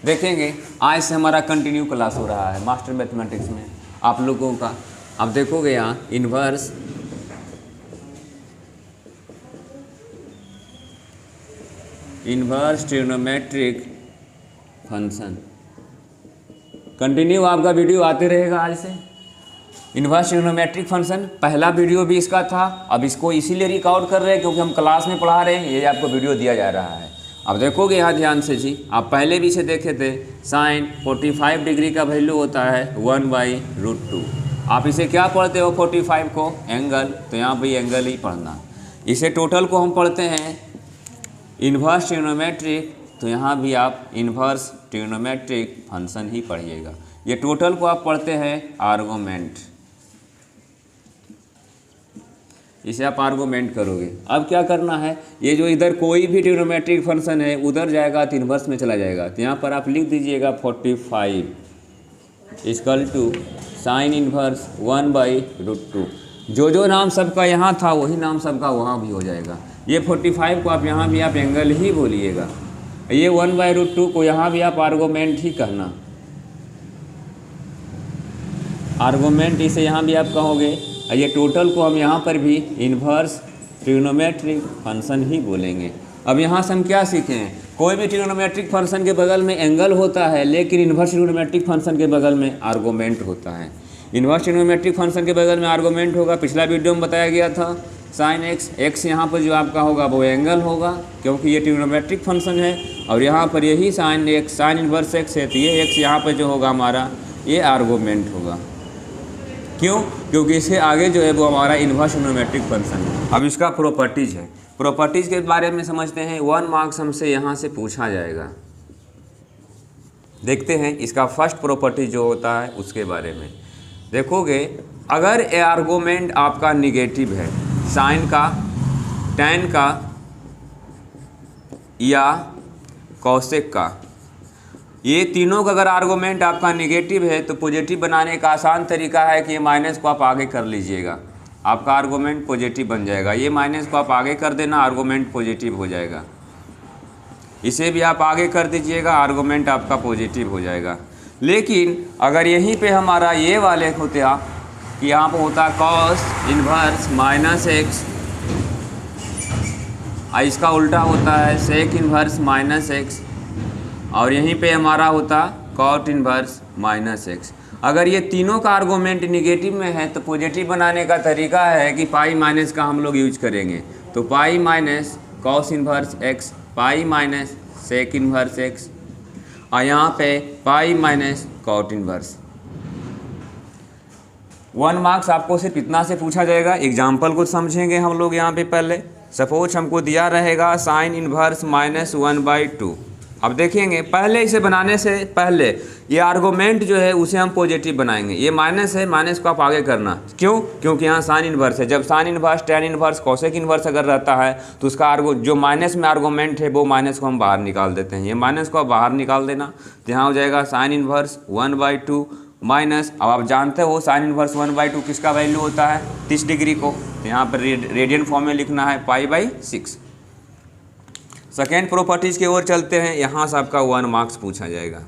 देखेंगे आज से हमारा कंटिन्यू क्लास हो रहा है मास्टर मैथमेटिक्स में आप लोगों का। अब देखोगे यहाँ इन्वर्स ट्रिग्नोमेट्रिक फंक्शन कंटिन्यू आपका वीडियो आते रहेगा आज से। इन्वर्स ट्रिग्नोमेट्रिक फंक्शन पहला वीडियो भी इसका था, अब इसको इसीलिए रिकॉर्ड कर रहे हैं क्योंकि हम क्लास में पढ़ा रहे हैं, ये आपको वीडियो दिया जा रहा है। अब देखोगे यहाँ ध्यान से जी, आप पहले भी इसे देखे थे। साइन 45 डिग्री का वैल्यू होता है 1/√2। आप इसे क्या पढ़ते हो 45 को? एंगल, तो यहाँ भी एंगल ही पढ़ना। इसे टोटल को हम पढ़ते हैं इन्वर्स ट्रिग्नोमेट्रिक, तो यहाँ भी आप इन्वर्स ट्रिग्नोमेट्रिक फंक्शन ही पढ़िएगा। ये टोटल को आप पढ़ते हैं आर्गुमेंट, इसे आप आर्गुमेंट करोगे। अब क्या करना है, ये जो इधर कोई भी ट्रिग्नोमेट्रिक फंक्शन है उधर जाएगा तो इन्वर्स में चला जाएगा, तो यहाँ पर आप लिख दीजिएगा 45 इक्वल टू साइन इन्वर्स 1/√2। जो नाम सबका यहाँ था वही नाम सबका वहाँ भी हो जाएगा। ये 45 को आप यहाँ भी आप एंगल ही बोलिएगा, ये 1/√2 को यहाँ भी आप आर्गुमेंट ही कहना, आर्गुमेंट इसे यहाँ भी आप कहोगे। ये टोटल को हम यहाँ पर भी इन्वर्स ट्रिग्नोमेट्रिक फंक्शन ही बोलेंगे। अब यहाँ से हम क्या सीखे हैं, कोई भी ट्रिग्नोमेट्रिक फंक्शन के बगल में एंगल होता है, लेकिन इन्वर्स ट्रिग्नोमेट्रिक फंक्शन के बगल में आर्गुमेंट होता है। इन्वर्स ट्रिग्नोमेट्रिक फंक्शन के बगल में आर्गुमेंट होगा, पिछला वीडियो में बताया गया था। साइन एक्स यहाँ पर जो आपका होगा वो एंगल होगा क्योंकि ये ट्रिग्नोमेट्रिक फंक्शन है, और यहाँ पर यही साइन इन्वर्स एक्स है, तो ये एक्स यहाँ पर जो होगा हमारा ये आर्गुमेंट होगा। क्यों? क्योंकि इससे आगे जो है वो हमारा इन्वर्स ट्रिग्नोमेट्रिक फंक्शन है। अब इसका प्रॉपर्टीज है, प्रॉपर्टीज के बारे में समझते हैं। 1 मार्क्स हमसे यहाँ से पूछा जाएगा। देखते हैं इसका फर्स्ट प्रॉपर्टी जो होता है उसके बारे में। देखोगे अगर ए आर्गुमेंट आपका निगेटिव है, साइन का, टैन का या कॉसेक का, ये तीनों का अगर आर्गुमेंट आपका नेगेटिव है तो पॉजिटिव बनाने का आसान तरीका है कि ये माइनस को आप आगे कर लीजिएगा, आपका आर्गुमेंट पॉजिटिव बन जाएगा। ये माइनस को आप आगे कर देना, आर्गुमेंट पॉजिटिव हो जाएगा। इसे भी आप आगे कर दीजिएगा, आर्गुमेंट आपका पॉजिटिव हो जाएगा। लेकिन अगर यहीं पे हमारा ये वाले होते आप कि यहाँ पर होता कॉस इन्वर्स -x, इसका उल्टा होता है सेक इन्वर्स -x, और यहीं पे हमारा होता कॉट इन्वर्स -x। अगर ये तीनों का आर्गुमेंट निगेटिव में है तो पॉजिटिव बनाने का तरीका है कि पाई माइनस का हम लोग यूज करेंगे। तो pi minus cos inverse x, pi minus sec inverse x, और यहाँ पे pi minus cot inverse. 1 marks आपको सिर्फ इतना से पूछा जाएगा। एग्जाम्पल को समझेंगे हम लोग यहाँ पे पहले। सपोज हमको दिया रहेगा साइन इन्वर्स -1/2। अब देखेंगे पहले इसे बनाने से पहले ये आर्गुमेंट जो है उसे हम पॉजिटिव बनाएंगे। ये माइनस है, माइनस को आप आगे करना। क्यों? क्योंकि यहाँ साइन इन्वर्स है। जब sign inverse, tan inverse, cosec inverse अगर रहता है तो उसका जो माइनस में आर्गुमेंट है वो माइनस को हम बाहर निकाल देते हैं। ये माइनस को आप बाहर निकाल देना, तो यहाँ हो जाएगा साइन इन्वर्स 1/2 माइनस, अब आप जानते हो साइन इन्वर्स 1/2 किसका वैल्यू होता है 30 डिग्री को, तो यहाँ पर रेडियन फॉर्म में लिखना है π/6। सेकेंड प्रॉपर्टीज़ की ओर चलते हैं। यहाँ से आपका 1 मार्क्स पूछा जाएगा।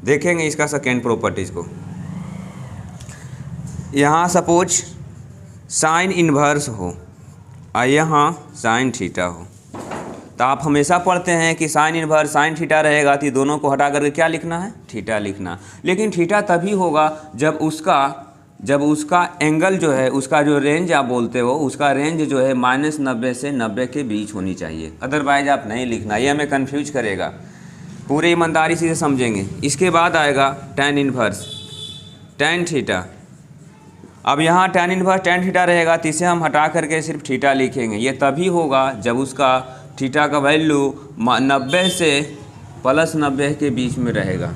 देखेंगे इसका सेकेंड प्रॉपर्टीज़ को। यहाँ सपोज साइन इन्वर्स हो और यहाँ साइन थीटा हो, तो आप हमेशा पढ़ते हैं कि साइन इन्वर्स साइन थीटा रहेगा तो दोनों को हटा करके क्या लिखना है, थीटा लिखना। लेकिन थीटा तभी होगा जब उसका एंगल जो है, उसका जो रेंज आप बोलते हो, उसका रेंज जो है -90 से 90 के बीच होनी चाहिए। अदरवाइज आप नहीं लिखना, ये हमें कन्फ्यूज करेगा। पूरे ईमानदारी से समझेंगे। इसके बाद आएगा टैन इन्वर्स टैन थीटा। अब यहाँ टैन इन्वर्स टैन थीटा रहेगा तो इसे हम हटा करके सिर्फ थीटा लिखेंगे। ये तभी होगा जब उसका थीटा का वैल्यू 90 से +90 के बीच में रहेगा।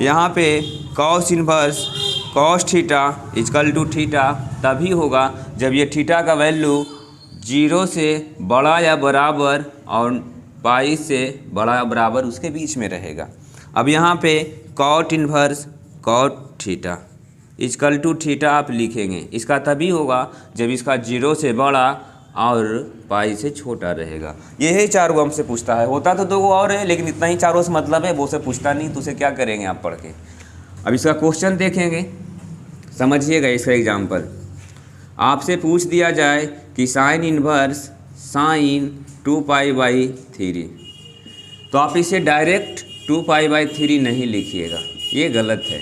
यहाँ पे cos inverse cos theta equal to theta तभी होगा जब ये थीटा का वैल्यू 0 से बड़ा या बराबर और पाई से बड़ा या बराबर उसके बीच में रहेगा। अब यहाँ पे cot inverse cot theta equal to theta आप लिखेंगे। इसका तभी होगा जब इसका 0 से बड़ा और पाई से छोटा रहेगा। यही चार वो हमसे पूछता है। होता तो दो और है, लेकिन इतना ही चारों से मतलब है, वो से पूछता नहीं, तो उसे क्या करेंगे आप पढ़ के। अब इसका क्वेश्चन देखेंगे, समझिएगा इसका एग्जाम्पल। आपसे पूछ दिया जाए कि साइन इनवर्स साइन 2π/3, तो आप इसे डायरेक्ट 2π/3 नहीं लिखिएगा, ये गलत है।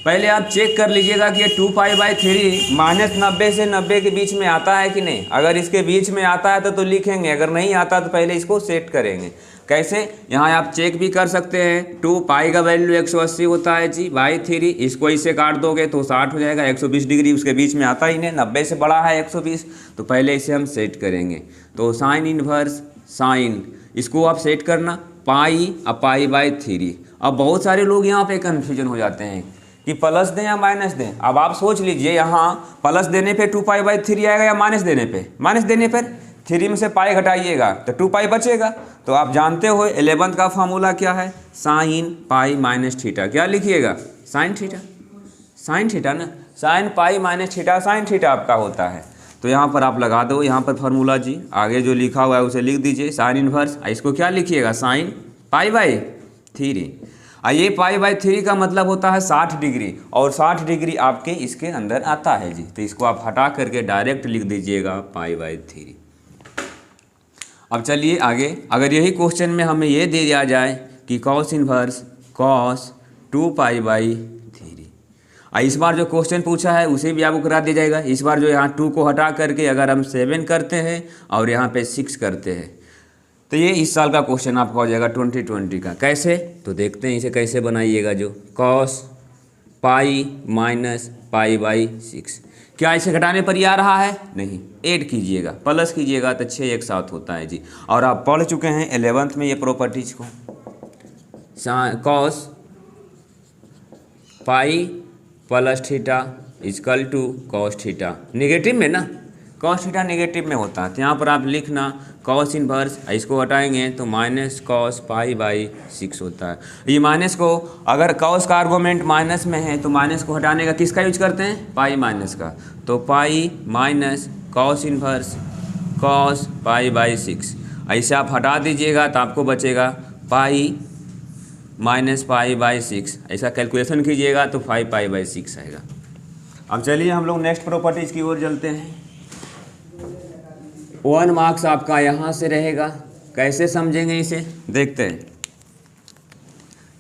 पहले आप चेक कर लीजिएगा कि ये 2π/3 -90 से 90 के बीच में आता है कि नहीं। अगर इसके बीच में आता है तो लिखेंगे, अगर नहीं आता तो पहले इसको सेट करेंगे। कैसे, यहाँ आप चेक भी कर सकते हैं। 2π का वैल्यू 180 होता है जी, /3, इसको इसे काट दोगे तो 60 हो जाएगा। 120 डिग्री उसके बीच में आता ही नहीं, 90 से बड़ा है 120, तो पहले इसे हम सेट करेंगे। तो साइन इनवर्स साइन, इसको आप सेट करना पाई और π/3। अब बहुत सारे लोग यहाँ पे कन्फ्यूजन हो जाते हैं कि प्लस दें या माइनस दें। अब आप सोच लीजिए, यहाँ प्लस देने पे 2π/3 आएगा या माइनस देने पे? माइनस देने पर 3 में से पाई घटाइएगा तो 2π बचेगा। तो आप जानते हो 11th का फार्मूला क्या है, साइन पाई माइनस थीटा। क्या लिखिएगा, साइन थीटा, साइन थीटा ना, sine pi minus theta sine theta आपका होता है। तो यहाँ पर आप लगा दो, यहाँ पर फार्मूला जी, आगे जो लिखा हुआ है उसे लिख दीजिए, साइन इनवर्स। इसको क्या लिखिएगा, साइन π/3। ये π/3 का मतलब होता है 60 डिग्री, और 60 डिग्री आपके इसके अंदर आता है जी। तो इसको आप हटा करके डायरेक्ट लिख दीजिएगा π/3। अब चलिए आगे, अगर यही क्वेश्चन में हमें ये दे दिया जाए कि कॉस इनवर्स कॉस 2π/3, इस बार जो क्वेश्चन पूछा है उसे भी आपको करा दिया जाएगा। इस बार जो यहाँ 2 को हटा करके अगर हम 7 करते हैं और यहाँ पे 6 करते हैं, तो ये इस साल का क्वेश्चन आपका हो जाएगा 2020 का। कैसे, तो देखते हैं इसे कैसे बनाइएगा। जो कॉस पाई माइनस π/6, क्या इसे घटाने पर ही आ रहा है? नहीं, ऐड कीजिएगा, प्लस कीजिएगा तो 6 एक साथ होता है जी। और आप पढ़ चुके हैं 11th में ये प्रॉपर्टीज को। Cos pi plus theta is equal to cos theta, negative में ना, कॉस थीटा नेगेटिव में होता है। तो यहाँ पर आप लिखना कॉस इनवर्स, इसको हटाएंगे तो माइनस कॉस π/6 होता है। ये माइनस को, अगर कॉस का आर्गूमेंट माइनस में है तो माइनस को हटाने का किसका यूज करते हैं, पाई माइनस का। तो pi minus cos inverse cos π/6, ऐसे आप हटा दीजिएगा तो आपको बचेगा पाई माइनस π/6। ऐसा कैलकुलेशन कीजिएगा तो 5π/6 आएगा। अब चलिए हम लोग नेक्स्ट प्रॉपर्टीज़ की ओर चलते हैं। 1 मार्क्स आपका यहाँ से रहेगा। कैसे समझेंगे इसे, देखते हैं।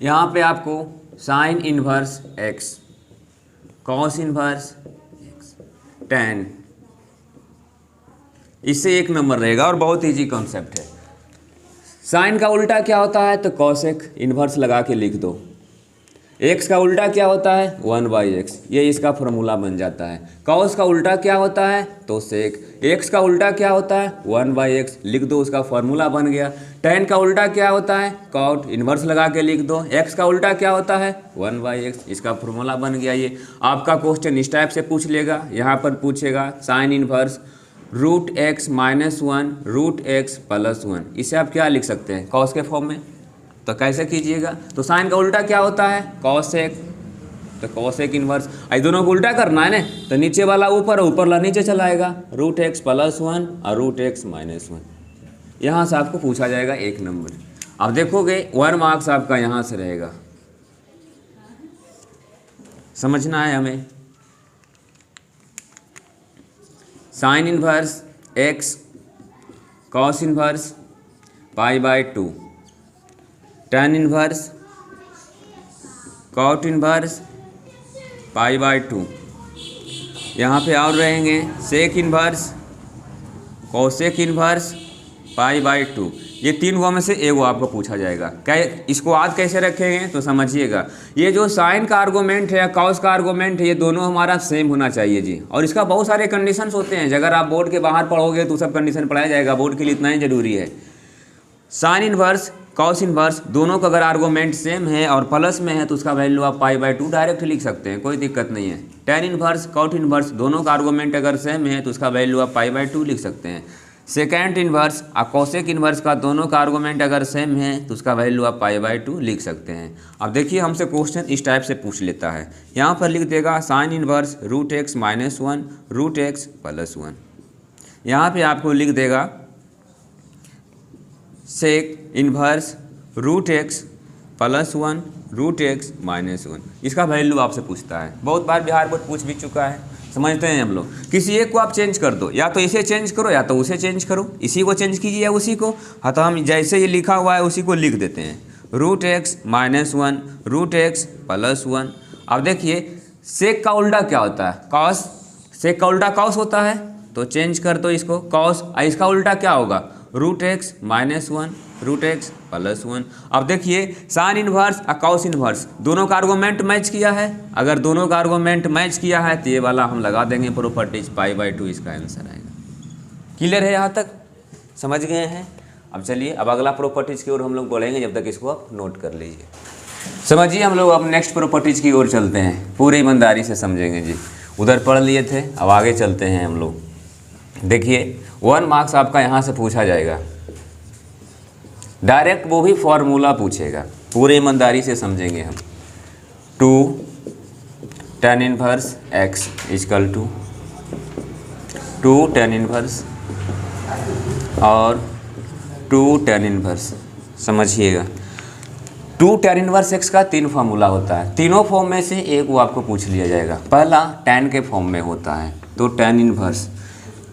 यहाँ पे आपको sign inverse x, cos inverse x, tan, इससे 1 नंबर रहेगा और बहुत इजी कॉन्सेप्ट है। साइन का उल्टा क्या होता है, तो कॉसेक इनवर्स लगा के लिख दो। x का उल्टा क्या होता है, 1/x, ये इसका फॉर्मूला बन जाता है। कॉस का उल्टा क्या होता है, तो सेक। x का उल्टा क्या होता है, 1/x, लिख दो, उसका फॉर्मूला बन गया। tan का उल्टा क्या होता है, कॉट, इनवर्स लगा के लिख दो। x का उल्टा क्या होता है, 1/x, इसका फॉर्मूला बन गया। ये आपका क्वेश्चन इस टाइप से पूछ लेगा। यहाँ पर पूछेगा साइन इनवर्स √x - 1 √x + 1, इसे आप क्या लिख सकते हैं, कॉस के फॉर्म में। तो कैसे कीजिएगा, तो साइन का उल्टा क्या होता है, कॉसेक, तो कॉसेक इनवर्स। इस दोनों को उल्टा करना है ना, तो नीचे वाला ऊपर, ऊपर वाला नीचे चला आएगा, √x + 1 और √x - 1। यहाँ से आपको पूछा जाएगा 1 नंबर। अब देखोगे 1 मार्क्स आपका यहाँ से रहेगा। समझना है हमें। Sine inverse x cos inverse π/2, tan inverse cot inverse π/2। यहाँ पे और रहेंगे सेक इनवर्स कोसेक इनवर्स π/2। ये 3 गो में से एक गो आपको पूछा जाएगा। क्या इसको आज कैसे रखेंगे, तो समझिएगा। ये जो साइन का आर्गूमेंट है या कॉस का आर्गूमेंट है, ये दोनों हमारा सेम होना चाहिए जी। और इसका बहुत सारे कंडीशंस होते हैं। अगर आप बोर्ड के बाहर पढ़ोगे तो सब कंडीशन पढ़ाया जाएगा, बोर्ड के लिए इतना ही जरूरी है। साइन इनवर्स कॉस इनवर्स दोनों का अगर आर्गूमेंट सेम है और प्लस में है तो उसका वैल्यू आप π/2 डायरेक्ट लिख सकते हैं, कोई दिक्कत नहीं है। tan इनवर्स कॉट इनवर्स दोनों का आर्गूमेंट अगर सेम है तो उसका वैल्यू आप π/2 लिख सकते हैं। सेकेंड इनवर्स और कोसेक इनवर्स का दोनों का आर्गूमेंट अगर सेम है तो उसका वैल्यू आप π/2 लिख सकते हैं। अब देखिए हमसे क्वेश्चन इस टाइप से पूछ लेता है। यहाँ पर लिख देगा साइन इनवर्स √x - 1 √x + 1। यहाँ पे आपको लिख देगा sec inverse root x plus 1 root x minus 1। इसका वैल्यू आपसे पूछता है, बहुत बार बिहार बोर्ड पूछ भी चुका है, समझते हैं हम लोग। किसी एक को आप चेंज कर दो, या तो इसे चेंज करो या तो उसे चेंज करो, इसी को चेंज कीजिए या उसी को। हाँ, तो हम जैसे ये लिखा हुआ है उसी को लिख देते हैं, root x minus 1 root x plus 1। अब देखिए सेक का उल्टा क्या होता है, कॉस। सेक का उल्टा कॉस होता है, तो चेंज कर दो इसको कॉस। इसका उल्टा क्या होगा, root x minus 1 root x plus 1। अब देखिए साइन इन्वर्स और कॉस इन्वर्स दोनों का आर्गूमेंट मैच किया है। अगर दोनों का आर्गूमेंट मैच किया है तो ये वाला हम लगा देंगे प्रॉपर्टीज, π/2 इसका आंसर आएगा। क्लियर है, यहाँ तक समझ गए हैं। अब चलिए अब अगला प्रॉपर्टीज की ओर हम लोग बढ़ेंगे, जब तक इसको आप नोट कर लीजिए। समझिए हम लोग अब नेक्स्ट प्रॉपर्टीज की ओर चलते हैं, पूरी ईमानदारी से समझेंगे जी। उधर पढ़ लिए थे, अब आगे चलते हैं हम लोग। देखिए 1 मार्क्स आपका यहाँ से पूछा जाएगा डायरेक्ट, वो भी फॉर्मूला पूछेगा, पूरे ईमानदारी से समझेंगे हम। 2 tan inverse x is equal to 2 tan inverse और 2 tan इनवर्स। समझिएगा 2 tan इनवर्स x का 3 फार्मूला होता है, तीनों फॉर्म में से एक वो आपको पूछ लिया जाएगा। पहला tan के फॉर्म में होता है, तो tan इनवर्स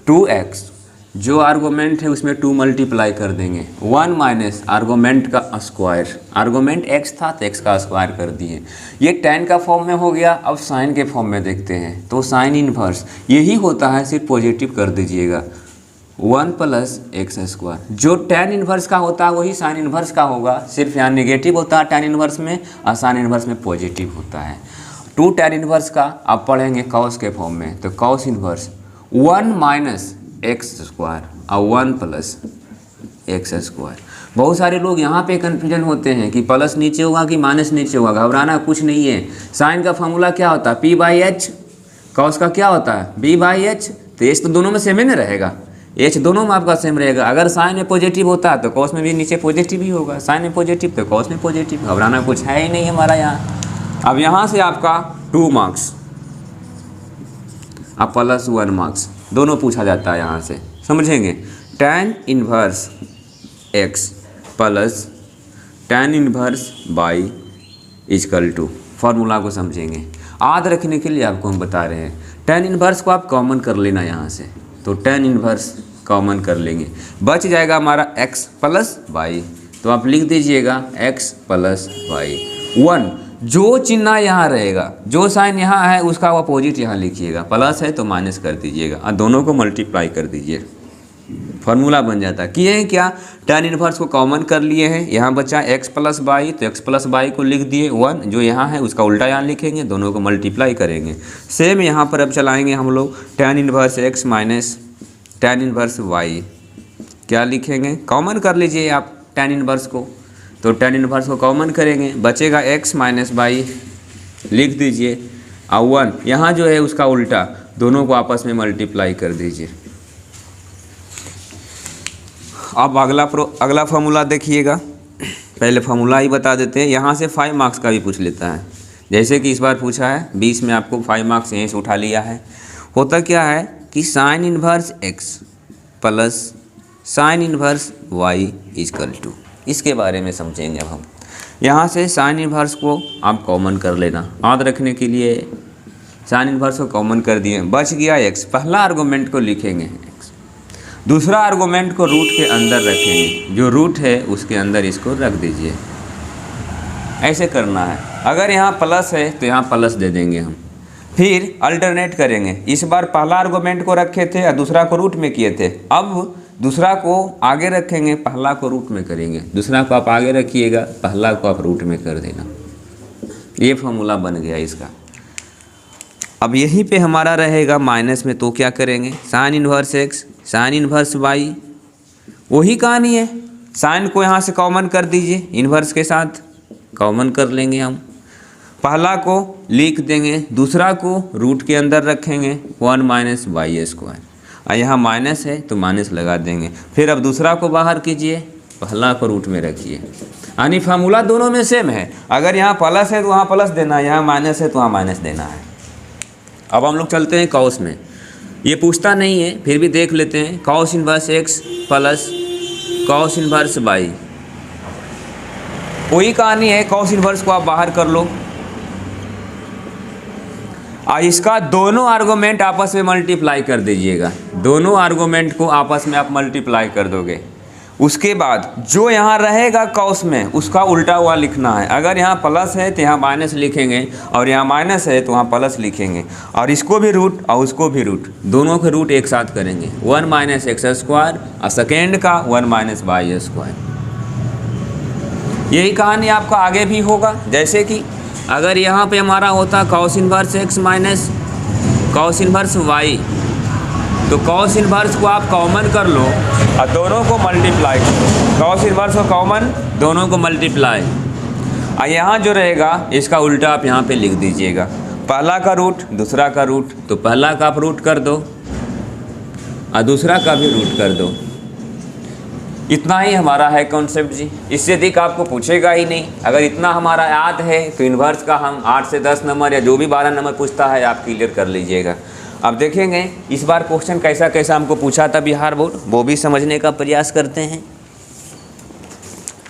2x, जो आर्गूमेंट है उसमें 2 मल्टीप्लाई कर देंगे, 1 माइनस आर्गूमेंट का स्क्वायर। आर्गूमेंट x था तो x का स्क्वायर कर दिए। ये tan का फॉर्म में हो गया। अब साइन के फॉर्म में देखते हैं, तो साइन इनवर्स यही होता है, सिर्फ पॉजिटिव कर दीजिएगा, 1 प्लस एक्स स्क्वायर। जो tan इनवर्स का होता है वही साइन इनवर्स का होगा, सिर्फ यहाँ नेगेटिव होता है tan इनवर्स में और साइन इनवर्स में पॉजिटिव होता है। 2 tan इनवर्स का आप पढ़ेंगे कॉस के फॉर्म में, तो cos inverse 1 minus x square और 1 प्लस एक्स स्क्वायर। बहुत सारे लोग यहाँ पे कन्फ्यूजन होते हैं कि प्लस नीचे होगा कि माइनस नीचे होगा। घबराना कुछ नहीं है। साइन का फॉर्मूला क्या होता है, p/h। कॉस का क्या होता है, b/h। तो एच तो दोनों में सेम ही ना रहेगा, एच दोनों में आपका सेम रहेगा। अगर साइन में पॉजिटिव होता है तो कॉस में भी नीचे पॉजिटिव ही होगा, साइन में पॉजिटिव तो कॉस में पॉजिटिव। घबराना कुछ है ही नहीं हमारा यहाँ। अब यहाँ से आपका 2 मार्क्स अब प्लस 1 मार्क्स दोनों पूछा जाता है यहाँ से, समझेंगे। tan inverse x plus tan inverse y is equal to, formula को समझेंगे। याद रखने के लिए आपको हम बता रहे हैं, tan इनवर्स को आप कॉमन कर लेना यहाँ से, तो tan इनवर्स कॉमन कर लेंगे, बच जाएगा हमारा x प्लस y। तो आप लिख दीजिएगा x प्लस y 1। जो चिन्ह यहाँ रहेगा, जो साइन यहाँ है उसका अपोजिट यहाँ लिखिएगा, प्लस है तो माइनस कर दीजिएगा और दोनों को मल्टीप्लाई कर दीजिए, फार्मूला बन जाता है। किए हैं क्या, tan इनवर्स को कॉमन कर लिए हैं, यहाँ बचा x प्लस y, तो x प्लस y को लिख दिए 1, जो यहाँ है उसका उल्टा यहाँ लिखेंगे, दोनों को मल्टीप्लाई करेंगे। सेम यहाँ पर अब चलाएंगे हम लोग, tan inverse x minus tan inverse y, क्या लिखेंगे, कॉमन कर लीजिए आप tan इनवर्स को, तो tan इनवर्स को कॉमन करेंगे, बचेगा x माइनस y, लिख दीजिए और 1 यहाँ जो है उसका उल्टा, दोनों को आपस में मल्टीप्लाई कर दीजिए। अब अगला फार्मूला देखिएगा, पहले फार्मूला ही बता देते हैं। यहाँ से 5 मार्क्स का भी पूछ लेता है, जैसे कि इस बार पूछा है 20 में आपको 5 मार्क्स यहीं से उठा लिया है। होता क्या है कि sine inverse x plus sine inverse y is equal to, इसके बारे में समझेंगे अब हम। यहाँ से साइन इनवर्स को आप कॉमन कर लेना, याद रखने के लिए साइन इनवर्स को कॉमन कर दिए, बच गया x। पहला आर्गूमेंट को लिखेंगे x, दूसरा आर्गूमेंट को रूट के अंदर रखेंगे, जो रूट है उसके अंदर इसको रख दीजिए, ऐसे करना है। अगर यहाँ प्लस है तो यहाँ प्लस दे देंगे हम, फिर अल्टरनेट करेंगे। इस बार पहला आर्गूमेंट को रखे थे और दूसरा को रूट में किए थे, अब दूसरा को आगे रखेंगे, पहला को रूट में करेंगे। दूसरा को आप आगे रखिएगा, पहला को आप रूट में कर देना। ये फॉर्मूला बन गया इसका। अब यहीं पे हमारा रहेगा माइनस में, तो क्या करेंगे, sign inverse x sign inverse y, वही कहानी है। साइन को यहाँ से कॉमन कर दीजिए, इन्वर्स के साथ कॉमन कर लेंगे हम, पहला को लिख देंगे, दूसरा को रूट के अंदर रखेंगे, 1 माइनस y स्क्वायर, और यहाँ माइनस है तो माइनस लगा देंगे। फिर अब दूसरा को बाहर कीजिए, पहला को रूट में रखिए, यानी फार्मूला दोनों में सेम है। अगर यहाँ प्लस है तो वहाँ प्लस देना है, यहाँ माइनस है तो वहाँ माइनस देना है। अब हम लोग चलते हैं कॉस में। ये पूछता नहीं है, फिर भी देख लेते हैं। Cos inverse x plus cos inverse y, वही कहानी है। कॉस इनवर्स को आप बाहर कर लो और इसका दोनों आर्गूमेंट आपस में मल्टीप्लाई कर दीजिएगा। दोनों आर्गूमेंट को आपस में आप मल्टीप्लाई कर दोगे। उसके बाद जो यहाँ रहेगा कॉस में उसका उल्टा हुआ लिखना है। अगर यहाँ प्लस है तो यहाँ माइनस लिखेंगे, और यहाँ माइनस है तो वहाँ प्लस लिखेंगे, और इसको भी रूट और उसको भी रूट, दोनों के रूट एक साथ करेंगे। 1 माइनस एक्स स्क्वायर और सेकेंड का 1 माइनस वाई स्क्वायर। यही कहानी आपका आगे भी होगा। जैसे कि अगर यहाँ पे हमारा होता cos inverse x minus cos inverse y, तो कॉस इनवर्स को आप कॉमन कर लो और दोनों को मल्टीप्लाई करो। कॉस इनवर्स को कॉमन, दोनों को मल्टीप्लाई, और यहाँ जो रहेगा इसका उल्टा आप यहाँ पे लिख दीजिएगा। पहला का रूट दूसरा का रूट, तो पहला का आप रूट कर दो और दूसरा का भी रूट कर दो। इतना ही हमारा है कॉन्सेप्ट जी, इससे अधिक आपको पूछेगा ही नहीं। अगर इतना हमारा याद है तो इन्वर्स का हम 8 से 10 नंबर या जो भी 12 नंबर पूछता है आप क्लियर कर लीजिएगा। अब देखेंगे इस बार क्वेश्चन कैसा कैसा हमको पूछा था बिहार बोर्ड, वो भी समझने का प्रयास करते हैं।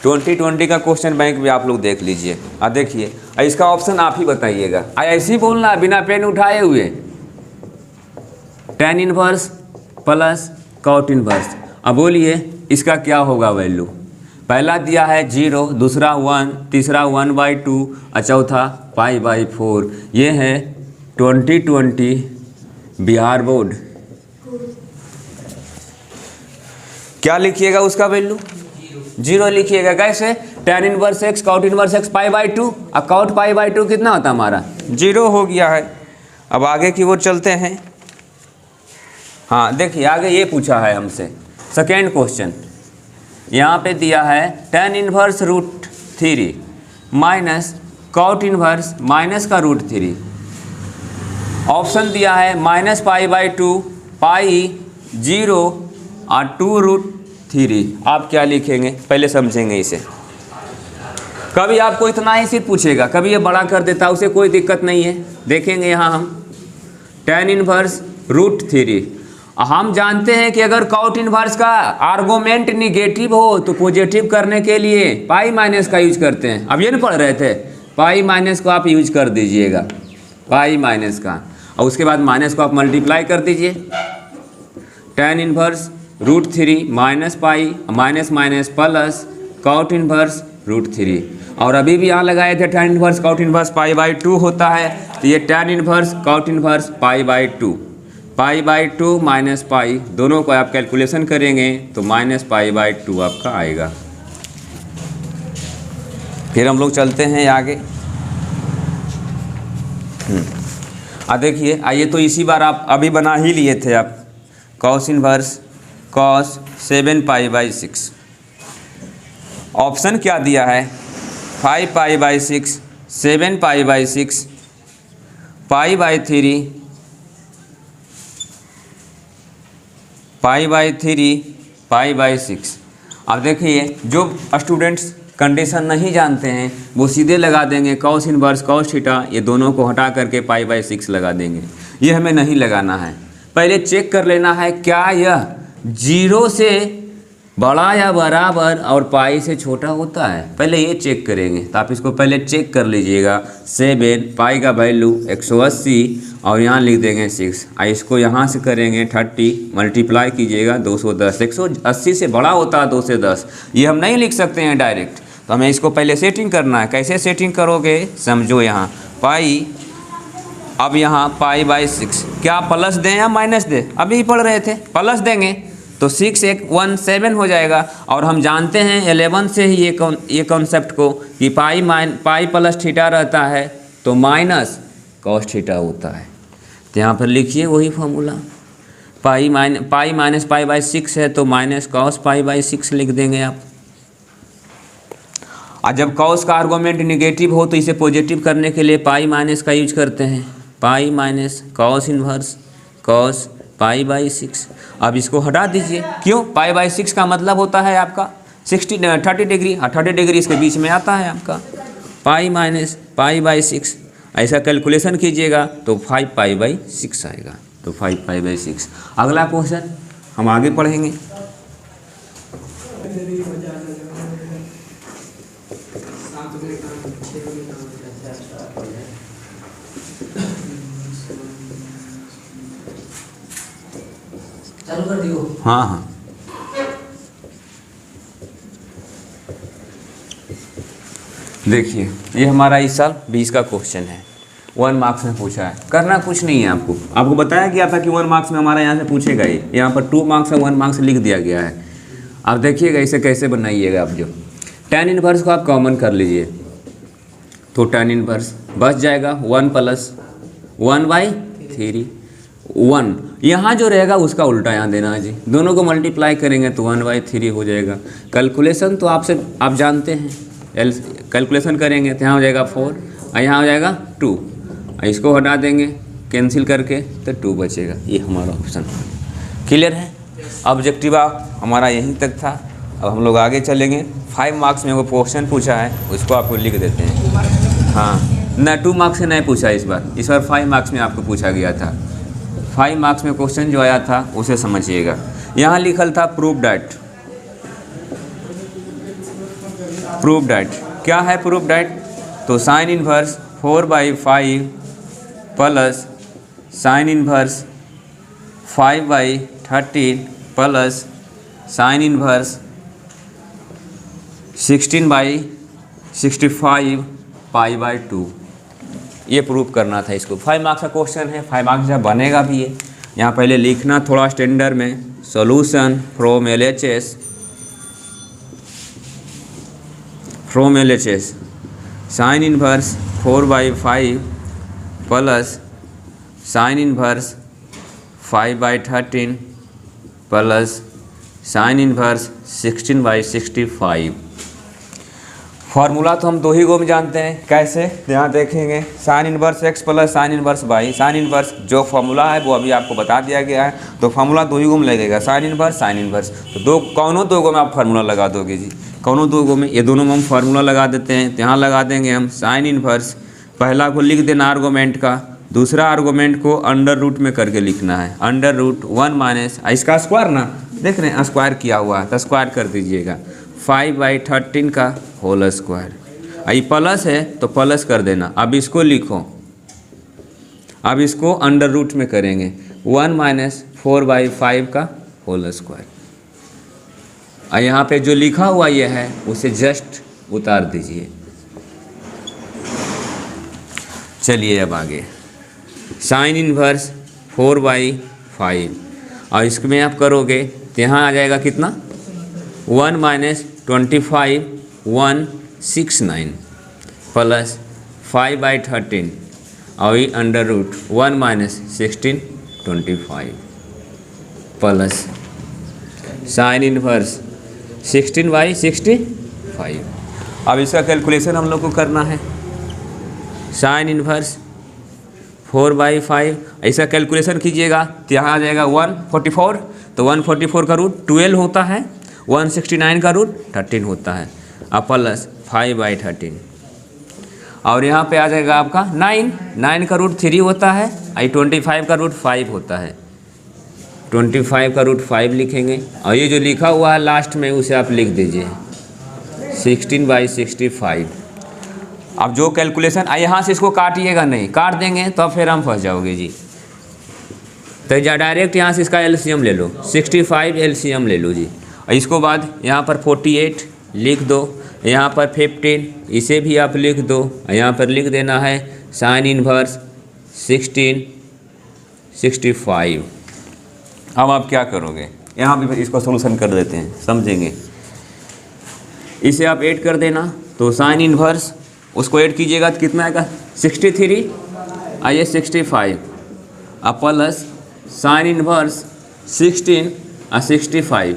2020 का क्वेश्चन बैंक भी आप लोग देख लीजिए। अब देखिए इसका ऑप्शन आप ही बताइएगा। ऐसे ही बोलना बिना पेन उठाए हुए, tan inverse plus cot inverse. अब बोलिए इसका क्या होगा वैल्यू। पहला दिया है 0, दूसरा 1, तीसरा 1/2 और चौथा π/4। ये है 2020 बिहार बोर्ड। क्या लिखिएगा उसका वैल्यू? 0 लिखिएगा। कैसे? tan inverse x cot inverse x π/2, और कॉट π/2 कितना होता हमारा? 0 हो गया है। अब आगे की ओर चलते हैं। हाँ देखिए आगे ये पूछा है हमसे सेकेंड क्वेश्चन। यहाँ पे दिया है tan inverse √3 minus cot inverse minus का √3। ऑप्शन दिया है -π/2, पाई 0 और 2√3। आप क्या लिखेंगे पहले समझेंगे इसे। कभी आपको इतना ही सिर्फ पूछेगा, कभी ये बड़ा कर देता, उसे कोई दिक्कत नहीं है। देखेंगे यहाँ हम tan इनवर्स √3। हम जानते हैं कि अगर कॉट इनवर्स का आर्गूमेंट निगेटिव हो तो पॉजिटिव करने के लिए पाई माइनस का यूज करते हैं। अब ये नहीं पढ़ रहे थे, पाई माइनस को आप यूज कर दीजिएगा, पाई माइनस का, और उसके बाद माइनस को आप मल्टीप्लाई कर दीजिए। tan inverse √3 minus pi minus minus plus cot inverse √3। और अभी भी यहाँ लगाए थे tan इनवर्स कॉट इनवर्स π/2 होता है, तो ये tan inverse cot inverse π/2, π/2 minus pi, दोनों को आप कैलकुलेशन करेंगे तो -π/2 आपका आएगा। फिर हम लोग चलते हैं आगे। देखिए आइए, तो इसी बार आप अभी बना ही लिए थे आप कॉस इनवर्स कॉस 7π/6। ऑप्शन क्या दिया है? 5π/6, 7π/6, π/3, π/3, π/6। अब देखिए जो स्टूडेंट्स कंडीशन नहीं जानते हैं वो सीधे लगा देंगे कॉस इनवर्स कॉस थीटा, ये दोनों को हटा करके π/6 लगा देंगे। ये हमें नहीं लगाना है। पहले चेक कर लेना है क्या यह 0 से बड़ा या बराबर और पाई से छोटा होता है, पहले ये चेक करेंगे। तो आप इसको पहले चेक कर लीजिएगा। 7 पाई का वैल्यू 180 और यहाँ लिख देंगे 6, इसको यहाँ से करेंगे 30 मल्टीप्लाई कीजिएगा 210। 180 से बड़ा होता है 2 से 10, ये हम नहीं लिख सकते हैं डायरेक्ट, तो हमें इसको पहले सेटिंग करना है। कैसे सेटिंग करोगे समझो। यहाँ पाई, अब यहाँ π/6 क्या प्लस दें या माइनस दें? अभी पढ़ रहे थे, प्लस देंगे तो 6 1 7 हो जाएगा। और हम जानते हैं 11 से ही ये कॉन्सेप्ट को कि पाई प्लस थीटा रहता है तो माइनस कॉस थीटा होता है। तो यहाँ पर लिखिए वही फॉर्मूला, पाई माइनस π/6 है तो माइनस कॉस π/6 लिख देंगे आप। और जब कॉस का आर्गूमेंट निगेटिव हो तो इसे पॉजिटिव करने के लिए पाई माइनस का यूज करते हैं, pi minus cos inverse cos π/6। अब इसको हटा दीजिए। क्यों? π/6 का मतलब होता है आपका 30 डिग्री, 30 डिग्री इसके बीच में आता है आपका। पाई माइनस π/6 ऐसा कैलकुलेशन कीजिएगा तो 5π/6 आएगा। तो 5/6। अगला क्वेश्चन हम आगे पढ़ेंगे। चालू कर दियो। हाँ हाँ, देखिए ये हमारा इस साल 20 का क्वेश्चन है, 1 मार्क्स में पूछा है। करना कुछ नहीं है, आपको बताया गया था कि 1 मार्क्स में हमारा यहाँ से पूछेगा ही। यहाँ पर 2 मार्क्स में 1 मार्क्स लिख दिया गया है। आप देखिएगा इसे कैसे बनाइएगा। आप जो tan इनवर्स को आप कॉमन कर लीजिए, तो tan इनवर्स बच जाएगा 1 + 1/3। 1 यहाँ जो रहेगा उसका उल्टा यहाँ देना है जी। दोनों को मल्टीप्लाई करेंगे तो 1/3 हो जाएगा। कैलकुलेशन तो आप जानते हैं, कैलकुलेशन करेंगे तो यहाँ हो जाएगा 4 और यहाँ हो जाएगा 2। इसको हटा देंगे कैंसिल करके तो 2 बचेगा। ये हमारा ऑप्शन क्लियर है। ऑब्जेक्टिव हमारा यहीं तक था। अब हम लोग आगे चलेंगे। 5 मार्क्स में वो क्वेश्चन पूछा है, उसको आपको लिख देते हैं। हाँ ना, 2 मार्क्स से नहीं पूछा इस बार 5 मार्क्स में आपको पूछा गया था। 5 मार्क्स में क्वेश्चन जो आया था उसे समझिएगा। यहाँ लिखल था प्रूव डैट। प्रूव डैट क्या है? प्रूव डैट तो sine inverse 4/5 plus sine inverse 5/13 plus sine inverse 16/65 π/2। ये प्रूव करना था इसको। 5 मार्क्स का क्वेश्चन है, 5 मार्क्स का बनेगा भी ये। यहाँ पहले लिखना थोड़ा स्टैंडर्ड में, solution from LHS sine inverse 4/5 plus sine inverse 5/13 plus sine inverse 16/65। Formula तो हम 2 ही गो में जानते हैं। कैसे? यहाँ देखेंगे sign inverse x plus sine inverse y। Sine inverse जो फार्मूला है वो अभी आपको बता दिया गया है, तो फार्मूला 2 ही गो में लगेगा, साइन इनवर्स। तो कौनों 2 गो में आप फार्मूला लगा दोगे जी, कौनों 2 गो में। ये दोनों में हम फार्मूला लगा देते हैं। तो यहाँ लगा देंगे हम साइन इनवर्स, पहला को लिख देना आर्गूमेंट का, दूसरा आर्गूमेंट को अंडर रूट में करके लिखना है। अंडर रूट 1 माइनस इसका स्क्वायर ना, देख रहे हैं स्क्वायर किया हुआ है तो स्क्वायर कर दीजिएगा 5/13 का होल स्क्वायर। ये प्लस है तो प्लस कर देना। अब इसको लिखो, अब इसको अंडर रूट में करेंगे 1 माइनस 4/5 का होल स्क्वायर। और यहाँ पे जो लिखा हुआ ये है उसे जस्ट उतार दीजिए। चलिए अब आगे, साइन इनवर्स 4/5 और इसमें आप करोगे तो यहाँ आ जाएगा कितना, 1 माइनस 25 169 प्लस 5/13 और ये under root 1 minus 16 25 plus sine inverse 16/65। अब इसका कैलकुलेशन हम लोग को करना है। साइन इनवर्स 4/5 ऐसा कैलकुलेशन कीजिएगा तो यहाँ आ जाएगा 144। तो 144 का रूट 12 होता है, 169 का रूट 13 होता है, अब प्लस 5/13 और यहाँ पे आ जाएगा आपका 9 का रूट 3 होता है, 25 का रूट 5 होता है। 25 का रूट 5 लिखेंगे और ये जो लिखा हुआ है लास्ट में उसे आप लिख दीजिए 16/65। अब जो कैलकुलेशन यहाँ से इसको काटिएगा नहीं, काट देंगे तो फिर हम फंस जाओगे जी। तो डायरेक्ट यहाँ से इसका एलसीएम ले लो, 65 एलसीएम ले लो जी। और इसको बाद यहाँ पर 48 लिख दो, यहाँ पर 15 इसे भी आप लिख दो, यहाँ पर लिख देना है साइन इनवर्स 16/65। अब आप क्या करोगे, यहाँ भी इसको सोल्यूशन कर देते हैं, समझेंगे। इसे आप ऐड कर देना, तो साइन इनवर्स उसको ऐड कीजिएगा तो कितना आएगा 63 और ये 65 अब प्लस साइन इनवर्स 16 और 65।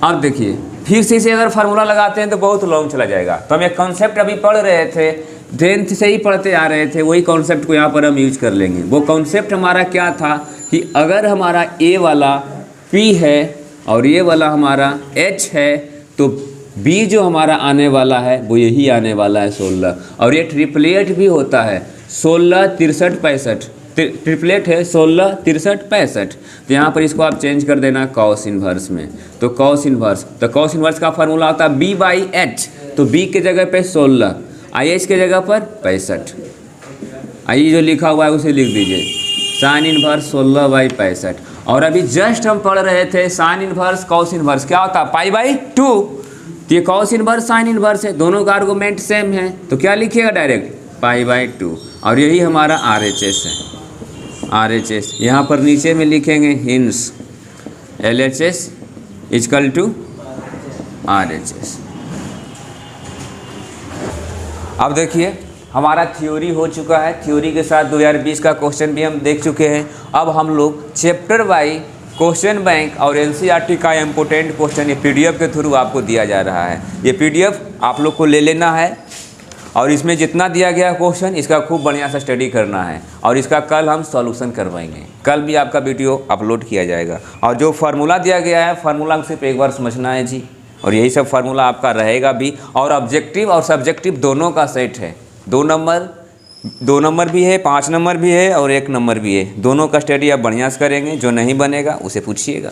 अब देखिए फिर से इसे अगर फार्मूला लगाते हैं तो बहुत लॉन्ग चला जाएगा। तो हम एक कॉन्सेप्ट अभी पढ़ रहे थे, 10th से ही पढ़ते आ रहे थे, वही कॉन्सेप्ट को यहाँ पर हम यूज कर लेंगे। वो कॉन्सेप्ट हमारा क्या था कि अगर हमारा ए वाला P है और ये वाला हमारा H है तो B जो हमारा आने वाला है वो यही आने वाला है 16। और ये 888 भी होता है 16 63 65 ट्रिपलेट है 16, 63, 65। तो यहाँ पर इसको आप चेंज कर देना कॉस इन्वर्स में। तो कॉस इन्वर्स का फार्मूला होता है B/H। तो B के जगह पे 16, IH के जगह पर 65। आइए जो लिखा हुआ है उसे लिख दीजिए, साइन इन्वर्स 16/65। और अभी जस्ट हम पढ़ रहे थे साइन इन्वर्स कॉस इन्वर्स क्या होता है, π/2। तो ये कॉस इन्वर्स साइन इन्वर्स है, दोनों का आर्गूमेंट सेम है, तो क्या लिखिएगा डायरेक्ट π/2। और यही हमारा RHS है, RHS। यहाँ पर नीचे में लिखेंगे hence LHS equal to RHS। अब देखिए हमारा थ्योरी हो चुका है, थ्योरी के साथ 2020 का क्वेश्चन भी हम देख चुके हैं। अब हम लोग चैप्टर वाइज क्वेश्चन बैंक और NCERT का इम्पोर्टेंट क्वेश्चन ये PDF के थ्रू आपको दिया जा रहा है। ये PDF आप लोग को ले लेना है और इसमें जितना दिया गया क्वेश्चन इसका खूब बढ़िया से स्टडी करना है और इसका कल हम सॉल्यूशन करवाएंगे। कल भी आपका वीडियो अपलोड किया जाएगा और जो फार्मूला दिया गया है फार्मूला सिर्फ एक बार समझना है जी, और यही सब फार्मूला आपका रहेगा भी। और ऑब्जेक्टिव और सब्जेक्टिव दोनों का सेट है, 2 नंबर भी है, 5 नंबर भी है और 1 नंबर भी है। दोनों का स्टडी आप बढ़िया से करेंगे, जो नहीं बनेगा उसे पूछिएगा।